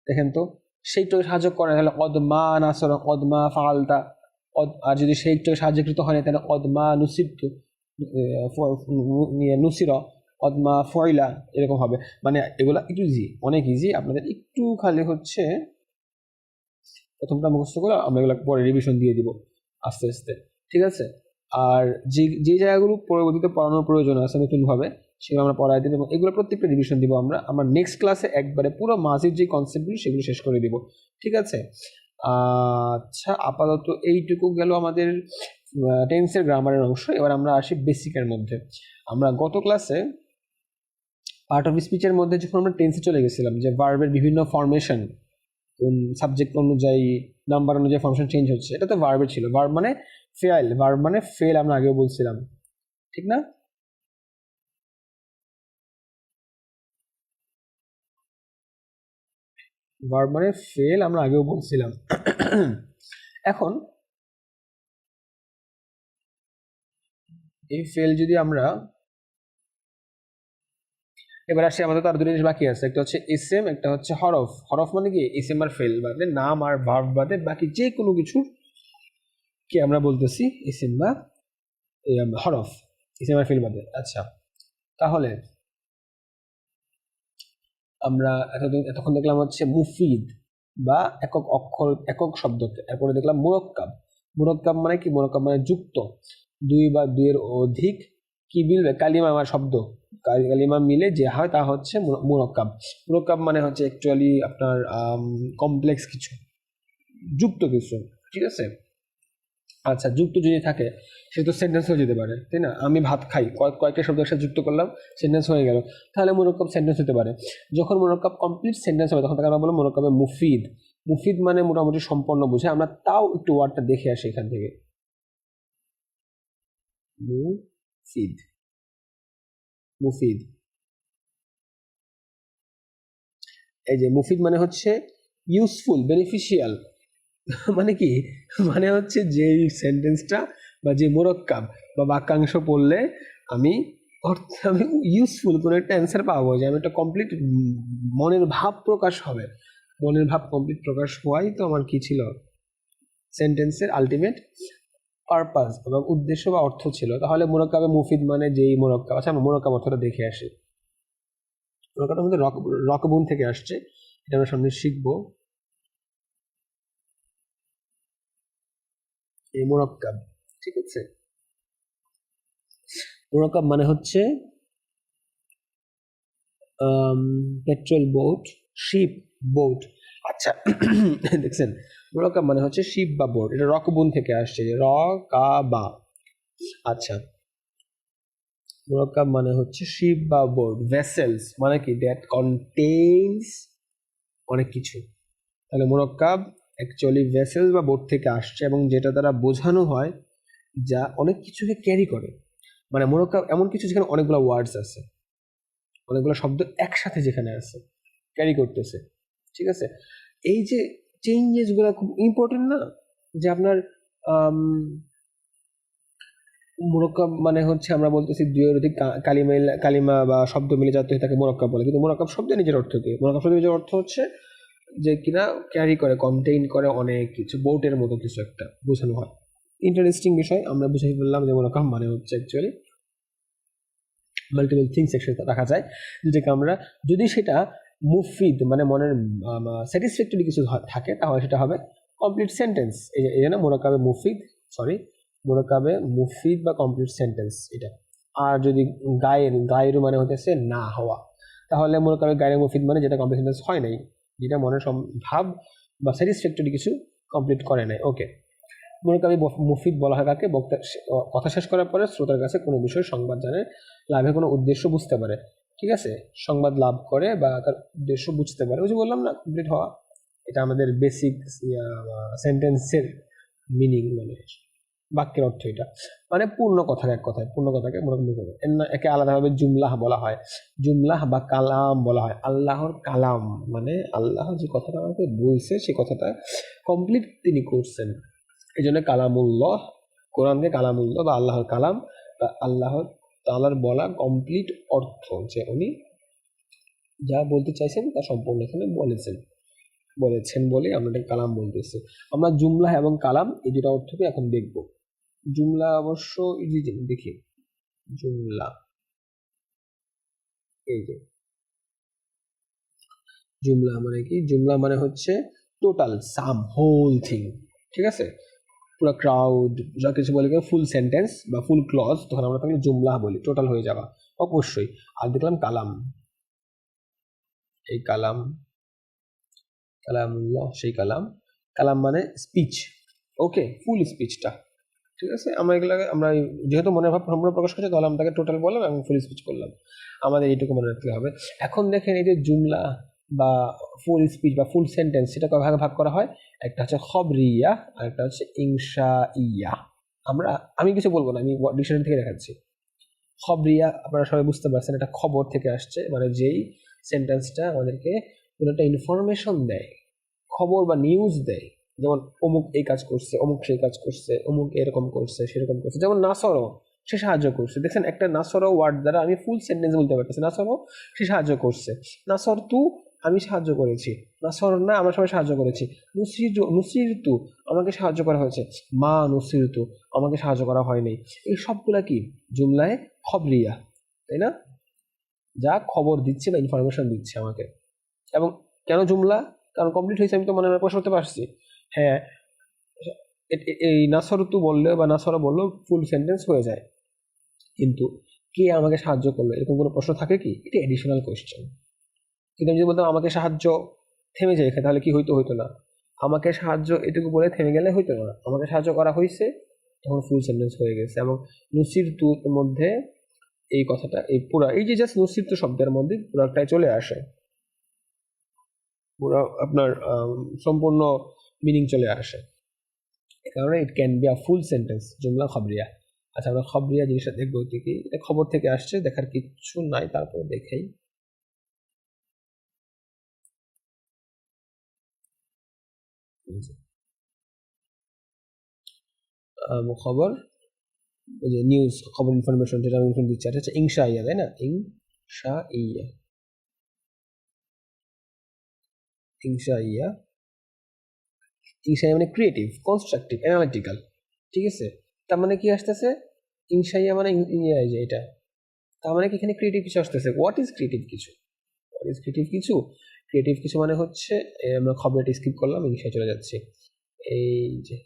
দেখেন তো সেই একটু সাহায্য করে তাহলে অদমা নাসর অদমা ফালতা, আর যদি সেই একটু সাহায্যকৃত হয় না তাহলে অদমা নুসিবতু নুসির অদমা ফয়লা, এরকম হবে। মানে এগুলা একটু ইজি, অনেক ইজি, আপনাদের একটু খালি হচ্ছে প্রথমটা মুখস্থ করে আমরা এগুলো পরে রিভিশন দিয়ে দিব আস্তে আস্তে, ঠিক আছে। আর যে যে জায়গাগুলো পরবর্তীতে পড়ানোর প্রয়োজন আছে নতুনভাবে সেগুলো আমরা পড়াই দিব, এবং এগুলো প্রত্যেকটা রিভিশন দিব আমরা নেক্সট ক্লাসে একবারে পুরো মাসির যে কনসেপ্টগুলো সেগুলো শেষ করে দিব, ঠিক আছে। আচ্ছা আপাতত এইটুকু গেল আমাদের টেন্সের গ্রামারের অংশ। এবার আমরা আসি বেসিকের মধ্যে। আমরা গত ক্লাসে পার্ট অফ স্পিচের মধ্যে যখন আমরা টেন্সে চলে গেছিলাম যে ভার্বের বিভিন্ন ফরমেশন সাবজেক্ট অনুযায়ী নাম্বার অনুযায়ী ফরমেশন চেঞ্জ হচ্ছে, এটা তো ভার্বের ছিল। ভার্ব মানে ফেল আমরা আগেও বলছিলাম, ঠিক না? ভার্ব মানে ফেল আমরা আগেও বলছিলাম। এখন এই ফেল যদি আমরা এবার আসি, আমাদের তো আর দুটো জিনিস বাকি আছে, একটা হচ্ছে এসএম, একটা হচ্ছে হরফ মানে কি এসএম আর ফেল বাদে, নাম আর ভার্ব বাদে বাকি যে কোনো কিছু কি আমরা বলতেছি এসএম বা হরফ, এসএম আর ফেল বাদে। আচ্ছা তাহলে আমরা এতক্ষণ দেখলাম হচ্ছে মুফিদ বা একক অক্ষর একক শব্দ, এরপরে দেখলাম মুরক্কাব মানে কি, মুরক্কাব মানে যুক্ত, দুই বা দুইয়ের অধিক কি মিলবে কালিমা আমার শব্দ কালিমা মিলে যে হয় তা হচ্ছে মুরক্কাব মানে হচ্ছে অ্যাকচুয়ালি আপনার কমপ্লেক্স কিছু, যুক্ত কিছু, ঠিক আছে। আচ্ছা যুক্ত যদি থাকে সে তো সেন্টেন্স হয়ে যেতে পারে, তাই না? আমি ভাত খাই কয়েকটা শব্দ একসাথে যুক্ত করলাম, সেন্টেন্স হয়ে গেল, তাহলে মুরক্কাব সেন্টেন্স হতে পারে। যখন মুরক্কাব কমপ্লিট সেন্টেন্স হবে তখন তাকে আমরা বলবো মুরক্কাবে মুফিদ মানে মোটামুটি সম্পন্ন বোঝায়। আমরা তাও একটু ওয়ার্ডটা দেখে আসি এখান থেকে, মুফিদ মুফিদ এই যে মুফিদ মানে হচ্ছে ইউজফুল বেনিফিশিয়াল। মানে কি, মানে হচ্ছে যে সেন্টেন্সটা বা যে মোরক্কাব বা বাক্যাংশ পড়লে আমি আমি ইউজফুল কোনো একটা অ্যান্সার পাবো, যে আমি একটা কমপ্লিট মনের ভাব প্রকাশ হবে, মনের ভাব কমপ্লিট প্রকাশ হওয়াই তো আমার কি ছিল সেন্টেন্সের আলটিমেট পারপাস এবং উদ্দেশ্য বা অর্থ ছিল। তাহলে মোরক্কাবে মুফিদ মানে যেই মোরক্কাব। আচ্ছা আমরা মোরক্কাব অর্থটা দেখে আসি। মোরক্কাবটা আমাদের রকবুন থেকে আসছে, এটা আমরা সামনে শিখবো। এই মোরক্কাব, ঠিক আছে, মোরক্কাব মানে হচ্ছে পেট্রোল বোট, শিপ, বোট। আচ্ছা দেখছেন মোরক্কাব মানে হচ্ছে শিপ বা বোট, এটা রকবুন থেকে আসছে, র কা বা। আচ্ছা মোরক্কাব মানে হচ্ছে শিপ বা বোট, ভেসেলস মানে কি দ্যাট কন্টেইনস অনেক কিছু। তাহলে মোরক্কাব অ্যাকচুয়ালি ভেসেলস বা বোট থেকে আসছে এবং যেটা দ্বারা বোঝানো হয় যা অনেক কিছুকে ক্যারি করে। মানে মোরক্কাব এমন কিছু যেখানে অনেকগুলো ওয়ার্ডস আছে, অনেকগুলো শব্দ একসাথে যেখানে আছে, ক্যারি করতেছে, ঠিক আছে। এই যে চেঞ্জেসগুলো খুব ইম্পর্টেন্ট না, যে আপনার মুরাক্কাব মানে হচ্ছে আমরা বলতেছি দুইয়ের অধিক কালিমা বা শব্দ মিলে যাতে তাকে মুরাক্কাব বলে, কিন্তু মুরাক্কাব শব্দের নিজের অর্থ কি? মুরাক্কাব শব্দের নিজের অর্থ হচ্ছে যে কিনা ক্যারি করে, কন্টেইন করে অনেক কিছু, বোটের মতো কিছু একটা বোঝানো হয়। ইন্টারেস্টিং বিষয়, আমরা বুঝে ফেললাম যে মুরাক্কাব মানে হচ্ছে অ্যাকচুয়ালি মাল্টিপল থিংস একসাথে রাখা যায়, যেটাকে আমরা যদি সেটা মুফিদ মানে মনের স্যাটিসফ্যাক্টরি কিছু থাকে তাহলে সেটা হবে কমপ্লিট সেন্টেন্স। এই জন্য মোরাকাবে মুফিদ, সরি মোরাকাবে মুফিদ বা কমপ্লিট সেন্টেন্স এটা। আর যদি গায়ের মানে হতেছে না হওয়া, তাহলে মোরাকাবে গায়ের মুফিদ মানে যেটা কমপ্লিট সেন্টেন্স হয় নাই, যেটা মনের ভাব বা স্যাটিসফ্যাক্টরি কিছু কমপ্লিট করে নাই। ওকে, মুরাকাবি মুফিদ বলা হয় কাকে? বক্তা কথা শেষ করার পরে শ্রোতার কাছে কোনো বিষয় সংবাদ জানে, লাভে কোনো উদ্দেশ্য বুঝতে পারে, ঠিক আছে, সংবাদ লাভ করে বা তার উদ্দেশ্য বুঝতে পারে, ওই যে বললাম না কমপ্লিট হওয়া। এটা আমাদের বেসিক সেন্টেন্সের মিনিং, মানে বাক্যের অর্থ এটা, মানে পূর্ণ কথা, এক কথায় পূর্ণ কথাকে একে আলাদাভাবে জুমলাহ বলা হয়, জুমলাহ বা কালাম বলা হয়। আল্লাহর কালাম মানে আল্লাহ যে কথাটা আমাকে বলছে সে কথাটা কমপ্লিট তিনি করছেন, এই জন্য কালামুল্লাহ, কোরআনকে কালামুল্লাহ বা আল্লাহর কালাম বা আল্লাহ তাআলার বলা কমপ্লিট অর্থ, যে উনি যা বলতে চাইছেন তা সম্পূর্ণ এখানে বলেছেন বলে আমরা এটাকে কালাম বলতেছি। আমরা জুমলা এবং কালাম এই দুটো অর্থকে এখন দেখব। জুমলা অবশ্য দেখি, জুমলা এই যে জুমলা মানে কি? জুমলা মানে হচ্ছে টোটাল, সাম, হোল থিং, ঠিক আছে, পুরো ক্রাউড, যা কিছু বলে ফুল সেন্টেন্স বা ফুল ক্লজ, তখন আমরা তাকে জুমলা বলি, টোটাল হয়ে যাওয়া অবশ্যই। আর দেখলাম কালাম, এই কালাম, কালামুল্লাহ সেই কালাম, কালাম মানে স্পিচ, ওকে, ফুল স্পিচটা, ঠিক আছে। আমরা যেহেতু মনের ভাব সম্পূর্ণ প্রকাশ করছি তাহলে আমরা তাকে টোটাল বললাম এবং ফুল স্পিচ করলাম, আমাদের এইটুকু মনে রাখতে হবে। এখন দেখেন এই যে জুমলা বা ফুল স্পিচ বা ফুল সেন্টেন্স, সেটা কয় ভাগ করা হয়? একটা হচ্ছে খবরিয়া আর একটা হচ্ছে ইনশাইয়া। আমি কিছু বলবো না, আমি ডিকশনারি থেকে দেখাচ্ছি। খবরিয়া আপনারা সবাই বুঝতে পারছেন, এটা খবর থেকে আসছে, মানে যেই সেন্টেন্সটা আমাদেরকে কোনো একটা ইনফরমেশন দেয়, খবর বা নিউজ দেয়, যেমন অমুক এই কাজ করছে, অমুক সেই কাজ করছে, অমুক এরকম করছে, সেরকম করছে, যেমন নাসরও সে সাহায্য করছে। দেখছেন, একটা নাসরও ওয়ার্ড দ্বারা আমি ফুল সেন্টেন্স বলতে পারতেছি, নাসরও সে সাহায্য করছে, নাসর তু আমি সাহায্য করেছি, নাসর না আমরা সবাই সাহায্য করেছি, নুসির তু আমাকে সাহায্য করা হয়েছে, মা নুসির তু আমাকে সাহায্য করা হয়নি। এই সবগুলা কি? জুমলায় খবরিয়া, তাই না? যা খবর দিচ্ছে বা ইনফরমেশন দিচ্ছে আমাকে। এবং কেন জুমলা? কারণ কমপ্লিট হয়েছে, আমি তো মনে প্রশ্ন করতে পারছি। হ্যাঁ, এই নাসরতু বললে বা নাসরা বললেও ফুল সেন্টেন্স হয়ে যায়, কিন্তু কে আমাকে সাহায্য করলো এরকম কোনো প্রশ্ন থাকে কি? এটা এডিশনাল কোয়েশ্চেন। কিন্তু আমি যদি বলতাম আমাকে সাহায্য, থেমে যায় এখানে, তাহলে কি হইতো না, আমাকে সাহায্য এটুকু বলে থেমে গেলে হইতো না, আমাকে সাহায্য করা হয়েছে, তখন ফুল সেন্টেন্স হয়ে গেছে। এবং নুসির তুর মধ্যে এই কথাটা, এই পুরা এই যে জাস্ট নুসির তু শব্দের মধ্যে পুরাটাই চলে আসে, পুরো আপনার সম্পূর্ণ মিনিং চলে আসে, এ কারণে it can be a full sentence, জুমলা খবরিয়া। আচ্ছা, আমরা খবরিয়া জিনিসটা দেখবো কি, এটা খবর থেকে আসছে, দেখার কিচ্ছু নাই, তারপরে দেখেই। খবর, ওই যে নিউজ, খবর, ইনফরমেশন, যেটা আমি ইনফরমেশন দিচ্ছি, এটা হচ্ছে ইনশা ইয়া, তাই না? ইনশা ইয়া, ইনশা ইয়া, ইনশা ইয়া মানে ক্রিয়েটিভ, কনস্ট্রাকটিভ, অ্যানালিটিক্যাল, ঠিক আছে। তার মানে কি আসতেছে? ইনশা ইয়া মানে ইয়া, যে এটা, তার মানে কি এখানে ক্রিয়েটিভ কিছু আসতেছে। হোয়াট ইজ ক্রিয়েটিভ কিছু? হোয়াট ইজ ক্রিয়েটিভ কিছু? ক্রিয়েটিভ কিছু মানে হচ্ছে, আমরা খবরটা স্কিপ করলাম, ইংলিশে চলে যাচ্ছি। এই যে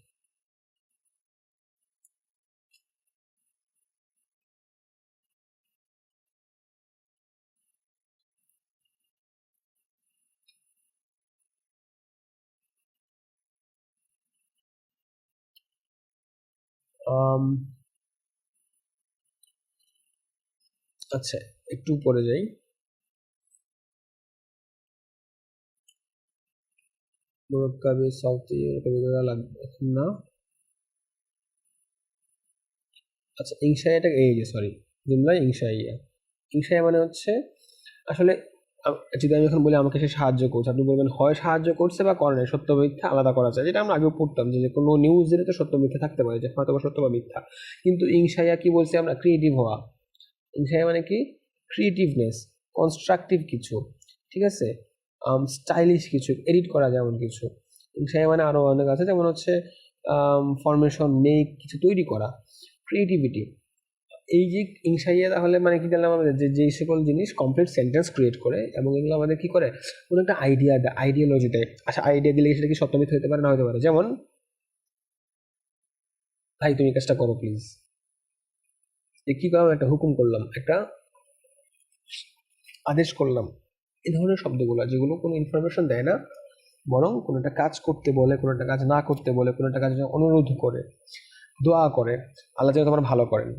আচ্ছা, একটু পরে যাই। মুরাক্কাবে সাউথি লাগবে এখন না। আচ্ছা, ইনশাইয়াটা এই যে সরি, জুমলা ইনশাইয়া, ইনশাইয়া মানে হচ্ছে আসলে যদি আমি এখন বলি আমাকে সে সাহায্য করছে, আপনি বলবেন হয় সাহায্য করছে বা করে নাই, সত্য মিথ্যা আলাদা করা যায়, যেটা আমরা আগেও পড়তাম যে কোনো নিউজের তো সত্য মিথ্যা থাকতে পারে, যে হয়তো বা সত্য বা মিথ্যা। কিন্তু ইনশাইয়া কি বলছি আমরা, ক্রিয়েটিভ হওয়া। ইনশাইয়া মানে কি, ক্রিয়েটিভনেস, কনস্ট্রাকটিভ কিছু, ঠিক আছে, স্টাইলিশ কিছু, এডিট করা যেমন কিছু। ইনশাইয়া মানে আরও অনেক আছে, যেমন হচ্ছে ফরমেশন, মেক, কিছু তৈরি করা, ক্রিয়েটিভিটি। এই যে ইনশাইয়া তাহলে মানে কি জানলাম আমাদের, যে যেই সকল জিনিস কমপ্লিট সেন্টেন্স ক্রিয়েট করে এবং এগুলো আমাদের কি করে, কোনো একটা আইডিয়া দেয়, আইডিয়ালজি দেয়। আচ্ছা, আইডিয়া দিলে সেটা কি সত্য মিথ্যা হতে পারে, না হতে পারে। যেমন ভাই তুমি কাজটা করো প্লিজ, কি করলাম, একটা হুকুম করলাম, একটা আদেশ করলাম, এই ধরনের শব্দগুলো যেগুলো কোনো ইনফরমেশন দেয় না, বরং কোনো একটা কাজ করতে বলে, কোনো একটা কাজ না করতে বলে, কোনো একটা কাজ অনুরোধ করে, দোয়া করে, আল্লাহ যেন তোমার ভালো করেন,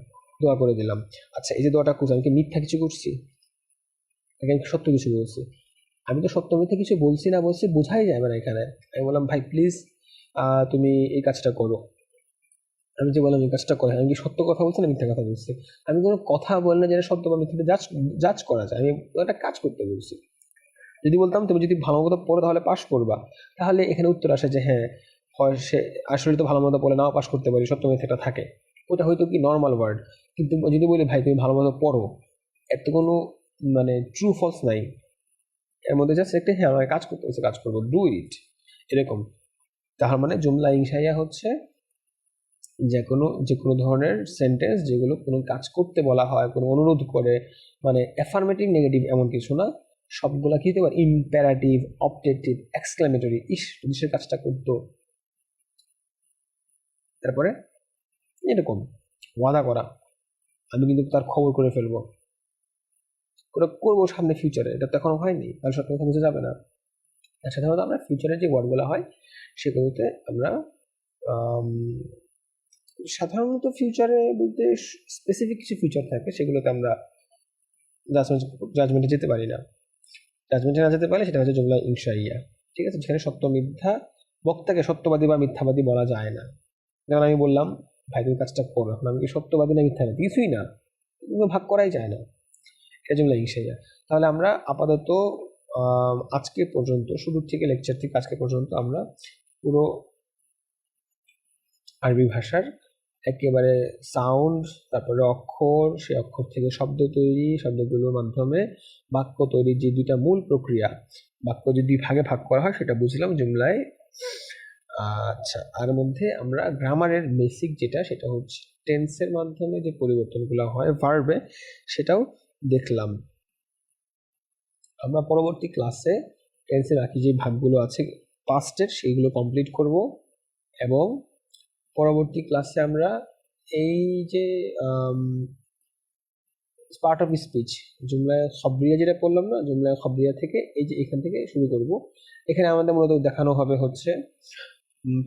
দোয়া করে দিলাম। আচ্ছা, এই যে দোয়াটা করছি, আমি কি মিথ্যা কিছু করছি, নাকি আমি সত্য কিছু বলছি? আমি তো সত্য মিথ্যা কিছু বলছি না, বলছি বোঝাই যাবে না এখানে। আমি বললাম ভাই প্লিজ তুমি এই কাজটা করো, আমি যে বললাম এই কাজটা করে, আমি কি সত্য কথা বলছি না মিথ্যা কথা বলছি? আমি কোনো কথা বলি না যেটা সত্য বা মিথ্যাতে জাজ জাজ করা যায়, আমি একটা কাজ করতে বলছি। যদি বলতাম তুমি যদি ভালো মতো পড়ো তাহলে পাশ করবা, তাহলে এখানে উত্তর আসে যে হ্যাঁ, হয় সে আসলে তো ভালো মতো পড়ে নাও পাশ করতে পারি, সত্য মিথ্যাটা থাকে, ওটা হয়তো কি নর্মাল ওয়ার্ড। কিন্তু যদি বলি ভাই তুমি ভালো মতো পড়ো, এর তো কোনো মানে ট্রু ফলস নাই, এর মধ্যে জাস্ট একটা হ্যাঁ আমাকে কাজ করতে হচ্ছে, কাজ করবো, ডু ইট, এরকম। তার মানে জুমলা ইনশাইয়া হচ্ছে যে কোনো ধরনের সেন্টেন্স যেগুলো কোনো কাজ করতে বলা হয়, কোনো অনুরোধ করে, মানে অ্যাফার্মেটিভ নেগেটিভ এমন কিছু না, সবগুলা কি হতে পারে, ইম্পারেটিভ, অবজেক্টিভ, এক্সক্লেমেটরি, ইস যদি সে কাজটা করতো, তারপরে এরকম ওয়াদা করা, আমি কিন্তু তার খবর করে ফেলবো, ওটা করবো সামনে ফিউচারে, এটা তো এখনো হয়নি, তাহলে সত্য কথা বোঝা যাবে না। আর সাধারণত আমরা ফিউচারের যে ওয়ার্ডগুলো হয় সেগুলোতে আমরা আম, সাধারণত ফিউচারে বলতে স্পেসিফিক কিছু ফিউচার থাকে, সেগুলোতে আমরা জাজমেন্টে যেতে পারি না। জাজমেন্টে না যেতে পারলে সেটা হচ্ছে জুমলা ইনশাইয়া, ঠিক আছে, যেখানে সত্য মিথ্যা, বক্তাকে সত্যবাদী বা মিথ্যাবাদী বলা যায় না। যেমন আমি বললাম ভাই তুমি কাজটা করো, এখন আমি কি সত্যবাদী না মিথ্যাবাদী, কিছুই না, এগুলো ভাগ করাই যায় না, এটা জুমলা ইনশাইয়া। তাহলে আমরা আপাতত আজকে পর্যন্ত, শুরু থেকে লেকচার থেকে আজকে পর্যন্ত আমরা পুরো আরবি ভাষার একেবারে সাউন্ড, তারপরে অক্ষর, সেই অক্ষর থেকে শব্দ তৈরি, শব্দগুলোর মাধ্যমে বাক্য তৈরির যে দুইটা মূল প্রক্রিয়া, বাক্য যে দুই ভাগে ভাগ করা হয় সেটা বুঝলাম জুমলায়। আচ্ছা, আর মধ্যে আমরা গ্রামারের বেসিক যেটা, সেটা হচ্ছে টেন্সের মাধ্যমে যে পরিবর্তনগুলো হয় ভার্বে, সেটাও দেখলাম। আমরা পরবর্তী ক্লাসে টেন্সের বাকি যে ভাগগুলো আছে পাস্টের, সেইগুলো কমপ্লিট করব, এবং পরবর্তী ক্লাসে আমরা এই যে পার্ট অফ স্পিচ, জুমলায় খবরিয়া যেটা পড়লাম না, জুমলায় খবরিয়া থেকে এই যে এখান থেকে শুরু করব। এখানে আমাদের মূলত দেখানো হবে হচ্ছে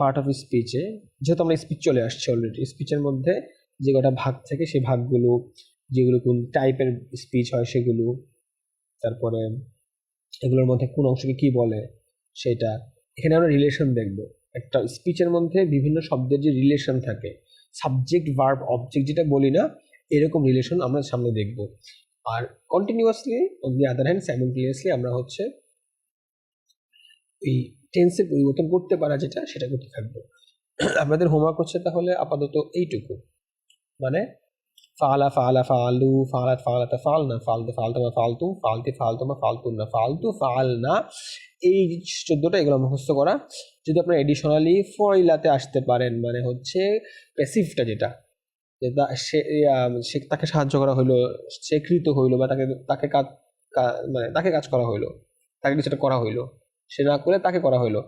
পার্ট অফ স্পিচে, যেহেতু আমরা স্পিচ চলে আসছে অলরেডি, স্পিচের মধ্যে যে কটা ভাগ থাকে সেই ভাগগুলো, যেগুলো কোন টাইপের স্পিচ হয় সেগুলো, তারপরে এগুলোর মধ্যে কোন অংশকে কি বলে সেটা, এখানে আমরা রিলেশন দেখব। একটা স্পিচের মধ্যে বিভিন্ন শব্দের যে রিলেশন থাকে, সাবজেক্ট ভার্ব অবজেক্ট যেটা বলি না, এরকম রিলেশন আমরা সামনে দেখব। আর continuously on the other hand simultaneously আমরা হচ্ছে এই টেন্সের পরিবর্তন করতে পারা যেটা, সেটা করতে থাকবো। আপনাদের হোমওয়ার্ক হচ্ছে তাহলে আপাতত এইটুকু, মানে ফালা ফালা ফালু, ফালাত ফালাতা ফালনা, ফালতু ফালতুমা ফালতু, ফালতি ফালতুমা ফালতুনা, ফালতু ফালনা, এই 14টা এগুলো মুখস্থ করা। যদি আপনার এডিশনালি ফয়লাতে আসতে পারেন, মানে হচ্ছে প্যাসিভটা যেটা, যেটা সে তাকে সাহায্য করা হইলো, সে কৃত হইলো, বা তাকে তাকে কাজ মানে তাকে কাজ করা হইলো, তাকে কিছুটা করা হইলো, সে না করে তাকে করা হইলো,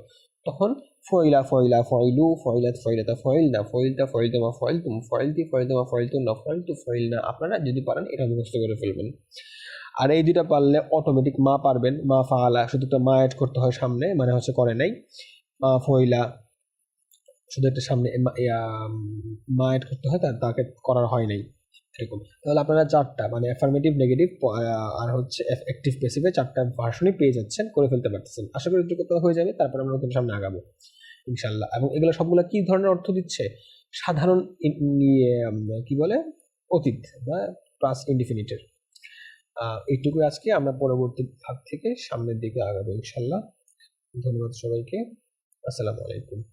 তখন ফয়লা ফয়লা ফয়লু, ফয়লাত ফয়লাতা ফয়লনা, ফয়লতা ফয়লতুমা ফয়লতুম, ফয়লতি ফয়লতুমা ফয়লতুনা, ফয়লতু ফয়লনা। আপনারা যদি পারেন এটা মুখস্থ করে ফেলবেন। আর এই দুইটা পারলে অটোমেটিক মা পারবেন, মা ফালা শুধু একটা মা অ্যাড করতে হয় সামনে, মানে হচ্ছে করে নাই, মা ফয়লা শুধু একটা সামনে মা অ্যাড করতে হয়, তাকে করার হয় নাই, এরকম। তাহলে আপনারা চারটা মানে অ্যাফার্মেটিভ, নেগেটিভ আর হচ্ছে অ্যাক্টিভ প্যাসিভে চারটা ভার্সনই পেয়ে যাচ্ছেন, করে ফেলতে পারতেছেন। আশা করি দ্রুত হয়ে যাবে, তারপর আমরা নতুন সামনে আগাবো ইনশাল্লাহ। এবং এগুলো সবগুলো কি ধরনের অর্থ দিচ্ছে, সাধারণ কি বলে, অতীত বা পাস্ট ইনডিফিনিটের। এইটুকুই আজকে, আমরা পরবর্তী ভাগ থেকে সামনের দিকে আগাবো ইনশাল্লাহ। ধন্যবাদ সবাইকে। আসসালামু আলাইকুম।